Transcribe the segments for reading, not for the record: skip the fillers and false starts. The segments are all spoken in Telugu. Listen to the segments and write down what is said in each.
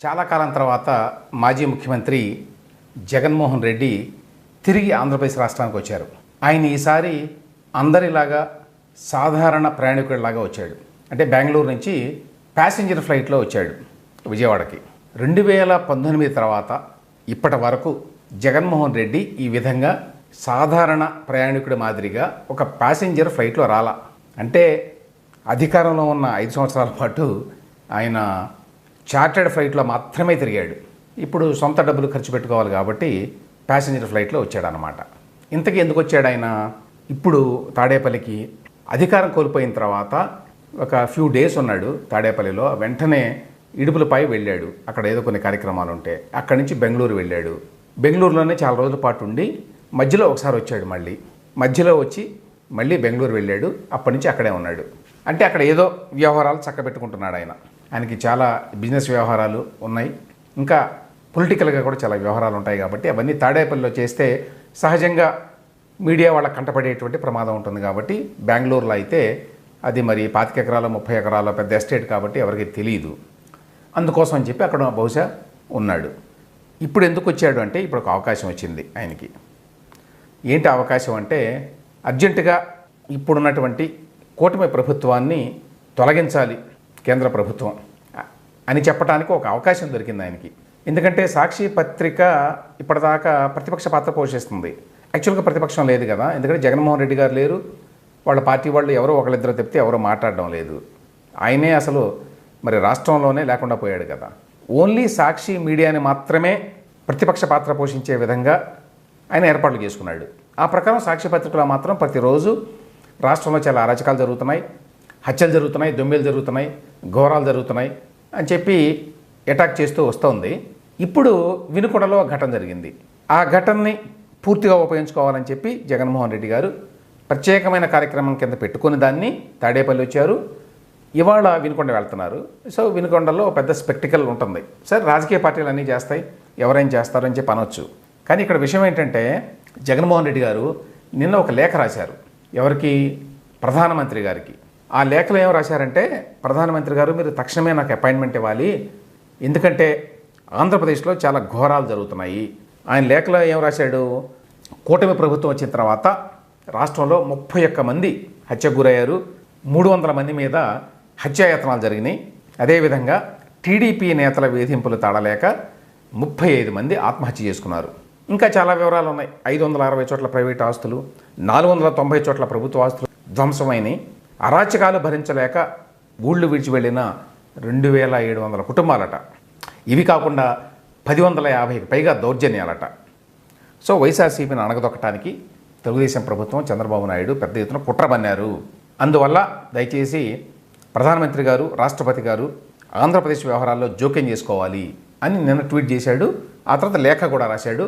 చాలా కాలం తర్వాత మాజీ ముఖ్యమంత్రి జగన్మోహన్ రెడ్డి తిరిగి ఆంధ్రప్రదేశ్ రాష్ట్రానికి వచ్చారు. ఆయన ఈసారి అందరిలాగా సాధారణ ప్రయాణికుడిలాగా వచ్చాడు. అంటే బెంగళూరు నుంచి ప్యాసింజర్ ఫ్లైట్లో వచ్చాడు విజయవాడకి. 2019 తర్వాత ఇప్పటి వరకు జగన్మోహన్ రెడ్డి ఈ విధంగా సాధారణ ప్రయాణికుడి మాదిరిగా ఒక ప్యాసింజర్ ఫ్లైట్లో రాలా. అంటే అధికారంలో ఉన్న 5 సంవత్సరాల పాటు ఆయన చార్టర్డ్ ఫ్లైట్లో మాత్రమే తిరిగాడు. ఇప్పుడు సొంత డబ్బులు ఖర్చు పెట్టుకోవాలి కాబట్టి ప్యాసింజర్ ఫ్లైట్లో వచ్చాడనమాట. ఇంతకీ ఎందుకు వచ్చాడు ఆయన? ఇప్పుడు తాడేపల్లికి అధికారం కోల్పోయిన తర్వాత ఒక ఫ్యూ డేస్ ఉన్నాడు తాడేపల్లిలో. వెంటనే ఇడుపులపై వెళ్ళాడు. అక్కడ ఏదో కొన్ని కార్యక్రమాలు ఉంటే అక్కడి నుంచి బెంగళూరు వెళ్ళాడు. బెంగళూరులోనే చాలా రోజుల పాటు ఉండి మధ్యలో ఒకసారి వచ్చాడు. మధ్యలో వచ్చి మళ్ళీ బెంగళూరు వెళ్ళాడు. అప్పటి నుంచి అక్కడే ఉన్నాడు. అంటే అక్కడ ఏదో వ్యవహారాలు చక్కబెట్టుకుంటున్నాడు ఆయన. ఆయనకి చాలా బిజినెస్ వ్యవహారాలు ఉన్నాయి, ఇంకా పొలిటికల్గా కూడా చాలా వ్యవహారాలు ఉంటాయి. కాబట్టి అవన్నీ తాడేపల్లిలో చేస్తే సహజంగా మీడియా వాళ్ళ కంటపడేటువంటి ప్రమాదం ఉంటుంది. కాబట్టి బెంగళూరులో అయితే అది మరి 25 ఎకరాలు 30 ఎకరాల పెద్ద ఎస్టేట్ కాబట్టి ఎవరికి తెలియదు. అందుకోసం అని చెప్పి అక్కడ బహుశా ఉన్నాడు. ఇప్పుడు ఎందుకు వచ్చాడు అంటే ఇప్పుడు ఒక అవకాశం వచ్చింది ఆయనకి. ఏంటి అవకాశం అంటే అర్జెంటుగా ఇప్పుడున్నటువంటి కూటమి ప్రభుత్వాన్ని తొలగించాలి కేంద్ర ప్రభుత్వం అని చెప్పడానికి ఒక అవకాశం దొరికింది ఆయనకి. ఎందుకంటే సాక్షి పత్రిక ఇప్పటిదాకా ప్రతిపక్ష పాత్ర పోషిస్తుంది. యాక్చువల్గా ప్రతిపక్షం లేదు కదా, ఎందుకంటే జగన్మోహన్ రెడ్డి గారు లేరు, వాళ్ళ పార్టీ వాళ్ళు ఎవరో ఒకళ్ళిద్దరు చెప్తే ఎవరో మాట్లాడడం లేదు. ఆయనే అసలు మరి రాష్ట్రంలోనే లేకుండా పోయాడు కదా. ఓన్లీ సాక్షి మీడియాని మాత్రమే ప్రతిపక్ష పాత్ర పోషించే విధంగా ఆయన ఏర్పాట్లు చేసుకున్నాడు. ఆ ప్రకారం సాక్షి పత్రికలో మాత్రం ప్రతిరోజు రాష్ట్రంలో చాలా అరాచకాలు జరుగుతున్నాయి, హత్యలు జరుగుతున్నాయి, దొంగలు జరుగుతున్నాయి, ఘోరాలు జరుగుతున్నాయి అని చెప్పి అటాక్ చేస్తూ వస్తుంది. ఇప్పుడు వినుకొండలో ఘటన జరిగింది. ఆ ఘటనని పూర్తిగా ఉపయోగించుకోవాలని చెప్పి జగన్మోహన్ రెడ్డి గారు ప్రత్యేకమైన కార్యక్రమం కింద పెట్టుకుని దాన్ని తాడేపల్లి వచ్చారు. ఇవాళ వినుకొండ వెళ్తున్నారు. సో వినుకొండలో పెద్ద స్పెక్టికల్ ఉంటుంది. సరే, రాజకీయ పార్టీలు అన్నీ చేస్తాయి, ఎవరైనా చేస్తారని చెప్పి అనొచ్చు. కానీ ఇక్కడ విషయం ఏంటంటే జగన్మోహన్ రెడ్డి గారు నిన్న ఒక లేఖ రాశారు. ఎవరికి? ప్రధానమంత్రి గారికి. ఆ లేఖలో ఏం రాశారంటే, ప్రధానమంత్రి గారు మీరు తక్షణమే నాకు అపాయింట్మెంట్ ఇవ్వాలి, ఎందుకంటే ఆంధ్రప్రదేశ్లో చాలా ఘోరాలు జరుగుతున్నాయి. ఆయన లేఖలో ఏం రాశాడు? కూటమి ప్రభుత్వం వచ్చిన తర్వాత రాష్ట్రంలో 31 మంది హత్యకు గురయ్యారు, 300 మంది మీద హత్యాయత్నాలు జరిగినాయి. అదేవిధంగా టీడీపీ నేతల వేధింపులు తాళలేక 35 మంది ఆత్మహత్య చేసుకున్నారు. ఇంకా చాలా వివరాలు ఉన్నాయి. 560 చోట్ల ప్రైవేట్ ఆస్తులు, 490 చోట్ల ప్రభుత్వ ఆస్తులు ధ్వంసమైనవి. అరాచకాలు భరించలేక ఊళ్ళు విడిచి వెళ్ళిన 2700 కుటుంబాలట. ఇవి కాకుండా 1050కి పైగా దౌర్జన్యాలట. సో వైఎస్ఆర్సీపీని అణగదొక్కడానికి తెలుగుదేశం ప్రభుత్వం, చంద్రబాబు నాయుడు పెద్ద ఎత్తున కుట్ర పన్నారు. అందువల్ల దయచేసి ప్రధానమంత్రి గారు, రాష్ట్రపతి గారు ఆంధ్రప్రదేశ్ వ్యవహారాల్లో జోక్యం చేసుకోవాలి అని నిన్న ట్వీట్ చేశాడు. ఆ తర్వాత లేఖ కూడా రాశాడు,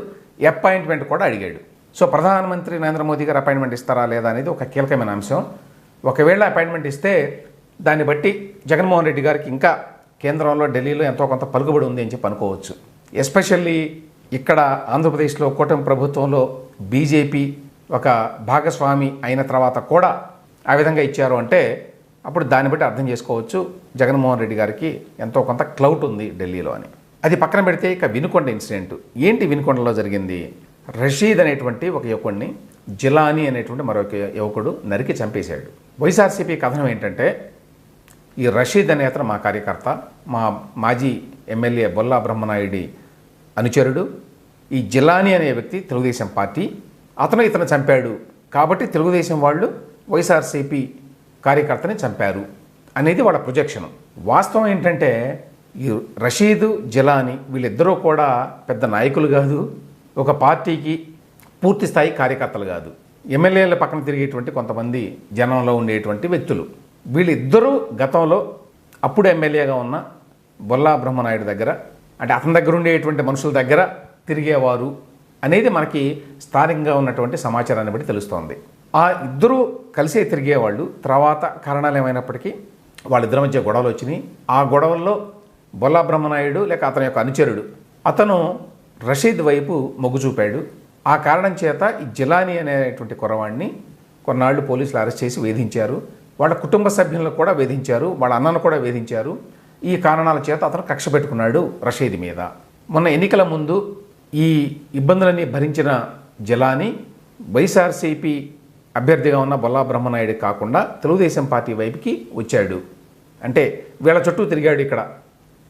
అపాయింట్మెంట్ కూడా అడిగాడు. సో ప్రధానమంత్రి నరేంద్ర మోదీ గారు అపాయింట్మెంట్ ఇస్తారా లేదా అనేది ఒక కీలకమైన అంశం. ఒకవేళ అపాయింట్మెంట్ ఇస్తే దాన్ని బట్టి జగన్మోహన్ రెడ్డి గారికి ఇంకా కేంద్రంలో, ఢిల్లీలో ఎంతో కొంత పలుకుబడి ఉంది అని చెప్పి అనుకోవచ్చు. ఎస్పెషల్లీ ఇక్కడ ఆంధ్రప్రదేశ్లో కూటమి ప్రభుత్వంలో బీజేపీ ఒక భాగస్వామి అయిన తర్వాత కూడా ఆ విధంగా ఇచ్చారు అంటే అప్పుడు దాన్ని బట్టి అర్థం చేసుకోవచ్చు జగన్మోహన్ రెడ్డి గారికి ఎంతో కొంత క్లౌట్ ఉంది ఢిల్లీలో అని. అది పక్కన పెడితే ఇక వినుకొండ ఇన్సిడెంట్. ఏంటి వినుకొండలో జరిగింది? రషీద్ అనేటువంటి ఒక యువకుడిని జిలానీ అనేటువంటి మరొక యువకుడు నరికి చంపేశాడు. వైఎస్ఆర్సీపీ కథనం ఏంటంటే, ఈ రషీద్ అనే అతను మా కార్యకర్త, మా మాజీ ఎమ్మెల్యే బొల్లా బ్రహ్మనాయుడి అనుచరుడు. ఈ జిలానీ అనే వ్యక్తి తెలుగుదేశం పార్టీ, ఇతను చంపాడు కాబట్టి తెలుగుదేశం వాళ్ళు వైఎస్ఆర్సీపీ కార్యకర్తని చంపారు అనేది వాళ్ళ ప్రొజెక్షన్. వాస్తవం ఏంటంటే ఈ రషీద్, జిలానీ వీళ్ళిద్దరూ కూడా పెద్ద నాయకులు కాదు, ఒక పార్టీకి పూర్తి స్థాయి కార్యకర్తలు కాదు, ఎమ్మెల్యేల పక్కన తిరిగేటువంటి కొంతమంది జనంలో ఉండేటువంటి వ్యక్తులు. వీళ్ళిద్దరూ గతంలో అప్పుడు ఎమ్మెల్యేగా ఉన్న బొల్లా బ్రహ్మనాయుడు దగ్గర, అంటే అతని దగ్గర ఉండేటువంటి మనుషుల దగ్గర తిరిగేవారు అనేది మనకి స్థానికంగా ఉన్నటువంటి సమాచారాన్ని బట్టి తెలుస్తోంది. ఆ ఇద్దరూ కలిసే తిరిగేవాళ్ళు. తర్వాత కారణాలు ఏమైనప్పటికీ వాళ్ళిద్దరి మధ్య గొడవలు వచ్చినాయి. ఆ గొడవల్లో బొల్లా బ్రహ్మనాయుడు లేక అతని యొక్క అనుచరుడు అతను రషీద్ వైపు మొగ్గు చూపాడు. ఆ కారణం చేత ఈ జిలానీ అనేటువంటి కుర్రవాడిని కొన్నాళ్ళు పోలీసులు అరెస్ట్ చేసి వేధించారు. వాళ్ళ కుటుంబ సభ్యులను కూడా వేధించారు, వాళ్ళ అన్నను కూడా వేధించారు. ఈ కారణాల చేత అతను కక్ష పెట్టుకున్నాడు రషీద్ మీద. మొన్న ఎన్నికల ముందు ఈ ఇబ్బందులన్నీ భరించిన జిలానీ వైఎస్ఆర్సీపీ అభ్యర్థిగా ఉన్న బొల్లా బ్రహ్మనాయుడు కాకుండా తెలుగుదేశం పార్టీ వైపుకి వచ్చాడు. అంటే వీళ్ళ చుట్టూ తిరిగాడు, ఇక్కడ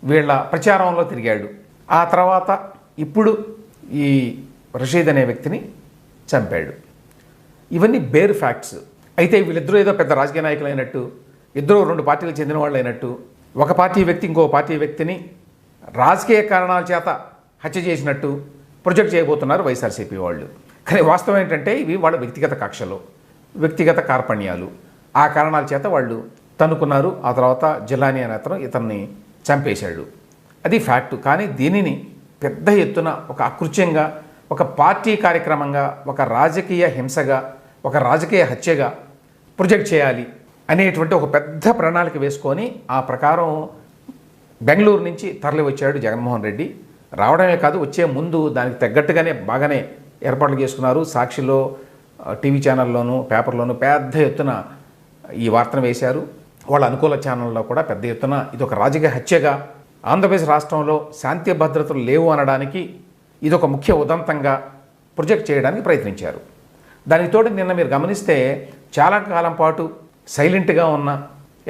వీళ్ళ ప్రచారంలో తిరిగాడు. ఆ తర్వాత ఇప్పుడు ఈ రషీద్ అనే వ్యక్తిని చంపాడు. ఇవన్నీ బేర్ ఫ్యాక్ట్స్. అయితే వీళ్ళిద్దరూ ఏదో పెద్ద రాజకీయ నాయకులు అయినట్టు, ఇద్దరు 2 పార్టీలకు చెందిన వాళ్ళు అయినట్టు, ఒక పార్టీ వ్యక్తి ఇంకో పార్టీ వ్యక్తిని రాజకీయ కారణాల చేత హత్య చేసినట్టు ప్రొజెక్ట్ చేయబోతున్నారు వైఎస్ఆర్సీపీ వాళ్ళు. కానీ వాస్తవం ఏంటంటే ఇవి వాళ్ళ వ్యక్తిగత కక్షలు, వ్యక్తిగత కార్పణ్యాలు. ఆ కారణాల చేత వాళ్ళు తన్నుకున్నారు. ఆ తర్వాత జిలానీ అనే అతను ఇతన్ని చంపేశాడు. అది ఫ్యాక్టు. కానీ దీనిని పెద్ద ఎత్తున ఒక అకృత్యంగా, ఒక పార్టీ కార్యక్రమంగా, ఒక రాజకీయ హింసగా, ఒక రాజకీయ హత్యగా ప్రొజెక్ట్ చేయాలి అనేటువంటి ఒక పెద్ద ప్రణాళిక వేసుకొని ఆ ప్రకారం బెంగళూరు నుంచి తరలి వచ్చాడు జగన్మోహన్ రెడ్డి. రావడమే కాదు, వచ్చే ముందు దానికి తగ్గట్టుగానే బాగానే ఏర్పాట్లు చేసుకున్నారు. సాక్షిలో, టీవీ ఛానల్లోనూ, పేపర్లోనూ పెద్ద ఎత్తున ఈ వార్తను వేశారు. వాళ్ళ అనుకూల ఛానల్లో కూడా పెద్ద ఎత్తున ఇది ఒక రాజకీయ హత్యగా, ఆంధ్రప్రదేశ్ రాష్ట్రంలో శాంతి భద్రతలు లేవు అనడానికి ఇది ఒక ముఖ్య ఉదంతంగా ప్రొజెక్ట్ చేయడానికి ప్రయత్నించారు. దానికి తోడు నిన్న మీరు గమనిస్తే చాలా కాలం పాటు సైలెంట్గా ఉన్న,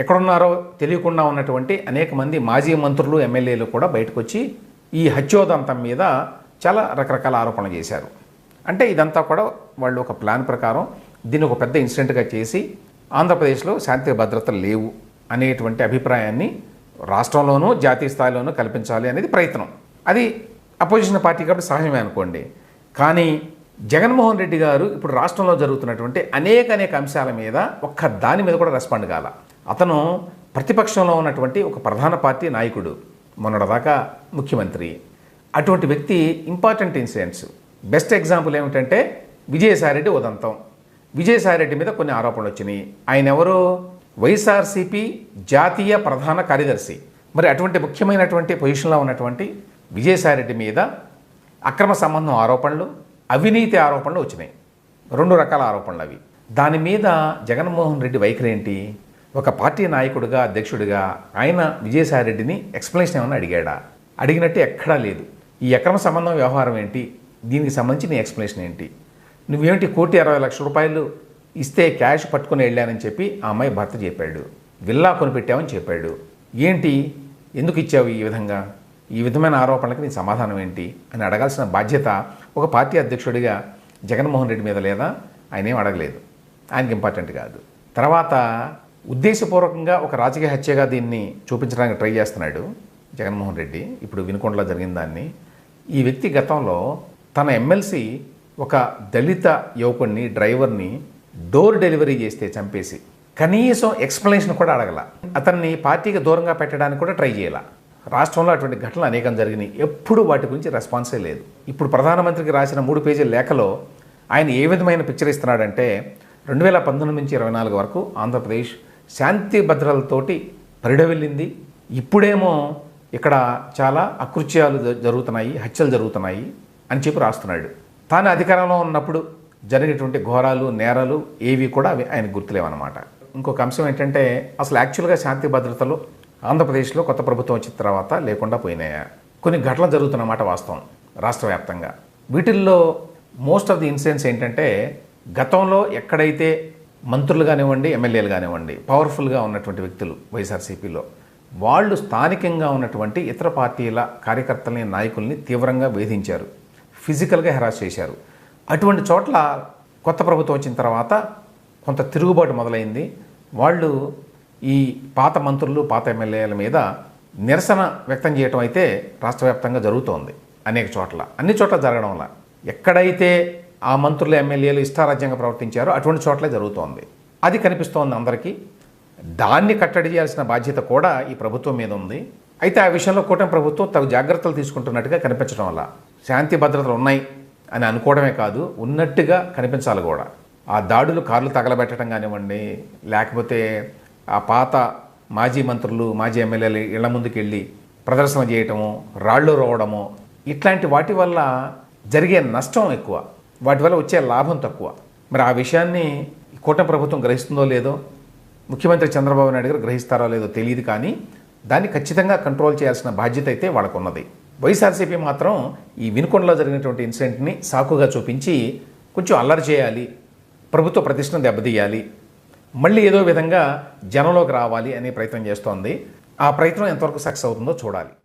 ఎక్కడున్నారో తెలియకుండా ఉన్నటువంటి అనేక మంది మాజీ మంత్రులు, ఎమ్మెల్యేలు కూడా బయటకు వచ్చి ఈ హత్యోదంతం మీద చాలా రకరకాల ఆరోపణలు చేశారు. అంటే ఇదంతా కూడా వాళ్ళు ఒక ప్లాన్ ప్రకారం దీన్ని ఒక పెద్ద ఇన్సిడెంట్గా చేసి ఆంధ్రప్రదేశ్లో శాంతి భద్రతలు లేవు అనేటువంటి అభిప్రాయాన్ని రాష్ట్రంలోనూ జాతీయ స్థాయిలోనూ కల్పించాలి అనేది ప్రయత్నం. అది అపోజిషన్ పార్టీ కాబట్టి సహజమే అనుకోండి. కానీ జగన్మోహన్ రెడ్డి గారు ఇప్పుడు రాష్ట్రంలో జరుగుతున్నటువంటి అనేక అంశాల మీద ఒక్క దాని మీద కూడా రెస్పాండ్ కాల. అతను ప్రతిపక్షంలో ఉన్నటువంటి ఒక ప్రధాన పార్టీ నాయకుడు, మొన్నటిదాకా ముఖ్యమంత్రి. అటువంటి వ్యక్తి ఇంపార్టెంట్ ఇన్సిడెంట్స్, బెస్ట్ ఎగ్జాంపుల్ ఏమిటంటే విజయసాయిరెడ్డి ఉదంతం. విజయసాయిరెడ్డి మీద కొన్ని ఆరోపణలు వచ్చినాయి. ఆయన ఎవరు? వైఎస్ఆర్సీపీ జాతీయ ప్రధాన కార్యదర్శి. మరి అటువంటి ముఖ్యమైనటువంటి పొజిషన్లో ఉన్నటువంటి విజయసాయిరెడ్డి మీద అక్రమ సంబంధం ఆరోపణలు, అవినీతి ఆరోపణలు వచ్చినాయి. 2 రకాల ఆరోపణలు అవి. దాని మీద జగన్మోహన్ రెడ్డి వైఖరి ఏంటి? ఒక పార్టీ నాయకుడిగా, అధ్యక్షుడిగా ఆయన విజయసాయిరెడ్డిని ఎక్స్ప్లెనేషన్ ఏమన్నా అడిగాడా? అడిగినట్టు ఎక్కడా లేదు. ఈ అక్రమ సంబంధం వ్యవహారం ఏంటి, దీనికి సంబంధించి నీ ఎక్స్ప్లెనేషన్ ఏంటి? నువ్వేంటి ₹1,60,00,000 ఇస్తే క్యాష్ పట్టుకుని వెళ్ళానని చెప్పి ఆ అమ్మాయి భర్త చెప్పాడు. విల్లా కొనిపెట్టామని చెప్పాడు. ఏంటి, ఎందుకు ఇచ్చావు ఈ విధంగా? ఈ విధమైన ఆరోపణలకి నీ సమాధానం ఏంటి అని అడగాల్సిన బాధ్యత ఒక పార్టీ అధ్యక్షుడిగా జగన్మోహన్ రెడ్డి మీద లేదా? ఆయన ఏం అడగలేదు, ఆయనకి ఇంపార్టెంట్ కాదు. తర్వాత ఉద్దేశపూర్వకంగా ఒక రాజకీయ హత్యగా దీన్ని చూపించడానికి ట్రై చేస్తున్నాడు జగన్మోహన్ రెడ్డి. ఇప్పుడు వినుకొండలో జరిగిన దాన్ని, ఈ వ్యక్తి గతంలో తన ఎమ్మెల్సీ ఒక దళిత యువకుడిని, డ్రైవర్ని డోర్ డెలివరీ చేస్తే చంపేసి కనీసం ఎక్స్ప్లెనేషన్ కూడా అడగల. అతన్ని పార్టీకి దూరంగా పెట్టడానికి కూడా ట్రై చేయాల. రాష్ట్రంలో అటువంటి ఘటనలు అనేకం జరిగినాయి. ఎప్పుడు వాటి గురించి రెస్పాన్సే లేదు. ఇప్పుడు ప్రధానమంత్రికి రాసిన 3 పేజీల లేఖలో ఆయన ఏ విధమైన పిక్చర్ ఇస్తున్నాడంటే 2019 నుంచి 24 వరకు ఆంధ్రప్రదేశ్ శాంతి భద్రతలతోటి పరిడవిల్లింది. ఇప్పుడేమో ఇక్కడ చాలా అకృత్యాలు జరుగుతున్నాయి, హత్యలు జరుగుతున్నాయి అని చెప్పి రాస్తున్నాడు. తాను అధికారంలో ఉన్నప్పుడు జరిగినటువంటి ఘోరాలు, నేరాలు ఏవి కూడా ఆయనకు గుర్తులేవన్నమాట. ఇంకొక అంశం ఏంటంటే అసలు యాక్చువల్గా శాంతి భద్రతలు ఆంధ్రప్రదేశ్లో కొత్త ప్రభుత్వం వచ్చిన తర్వాత లేకుండా పోయినాయా? కొన్ని ఘటనలు జరుగుతున్నమాట వాస్తవం రాష్ట్ర వ్యాప్తంగా. వీటిల్లో మోస్ట్ ఆఫ్ ది ఇన్సిడెంట్స్ ఏంటంటే గతంలో ఎక్కడైతే మంత్రులు కానివ్వండి, ఎమ్మెల్యేలు కానివ్వండి, పవర్ఫుల్గా ఉన్నటువంటి వ్యక్తులు వైఎస్ఆర్సీపీలో, వాళ్ళు స్థానికంగా ఉన్నటువంటి ఇతర పార్టీల కార్యకర్తల్ని, నాయకుల్ని తీవ్రంగా వేధించారు, ఫిజికల్గా హెరాస్ చేశారు. అటువంటి చోట్ల కొత్త ప్రభుత్వం వచ్చిన తర్వాత కొంత తిరుగుబాటు మొదలైంది. వాళ్ళు ఈ పాత మంత్రులు, పాత ఎమ్మెల్యేల మీద నిరసన వ్యక్తం చేయటం అయితే రాష్ట్ర వ్యాప్తంగా జరుగుతోంది. అనేక చోట్ల, అన్ని చోట్ల జరగడం వల్ల ఎక్కడైతే ఆ మంత్రులు, ఎమ్మెల్యేలు ఇష్టారాజ్యంగా ప్రవర్తించారో అటువంటి చోట్లే జరుగుతోంది. అది కనిపిస్తోంది అందరికీ. దాన్ని కట్టడి చేయాల్సిన బాధ్యత కూడా ఈ ప్రభుత్వం మీద ఉంది. అయితే ఆ విషయంలో కూటమి ప్రభుత్వం తగు జాగ్రత్తలు తీసుకుంటున్నట్టుగా కనిపించడం వల్ల శాంతి భద్రతలు ఉన్నాయి అని అనుకోవడమే కాదు, ఉన్నట్టుగా కనిపించాలి కూడా. ఆ దాడులు, కార్లు తగలబెట్టడం కానివ్వండి, లేకపోతే ఆ పాత మాజీ మంత్రులు, మాజీ ఎమ్మెల్యేలు ఇళ్ల ముందుకు వెళ్ళి ప్రదర్శన చేయటము, రాళ్ళు రోవడము, ఇట్లాంటి వాటి వల్ల జరిగే నష్టం ఎక్కువ, వాటి వల్ల వచ్చే లాభం తక్కువ. మరి ఆ విషయాన్ని కూటమి ప్రభుత్వం గ్రహిస్తుందో లేదో, ముఖ్యమంత్రి చంద్రబాబు నాయుడు గారు గ్రహిస్తారో లేదో తెలియదు. కానీ దాన్ని ఖచ్చితంగా కంట్రోల్ చేయాల్సిన బాధ్యత అయితే వాళ్ళకు ఉన్నది. వైఎస్ఆర్సీపీ మాత్రం ఈ వినుకొండలో జరిగినటువంటి ఇన్సిడెంట్ని సాకుగా చూపించి కొంచెం అల్లరి చేయాలి, ప్రభుత్వ ప్రతిష్టను దెబ్బతీయాలి, మళ్ళీ ఏదో విధంగా జనంలోకి రావాలి అనే ప్రయత్నం చేస్తోంది. ఆ ప్రయత్నం ఎంతవరకు సక్సెస్ అవుతుందో చూడాలి.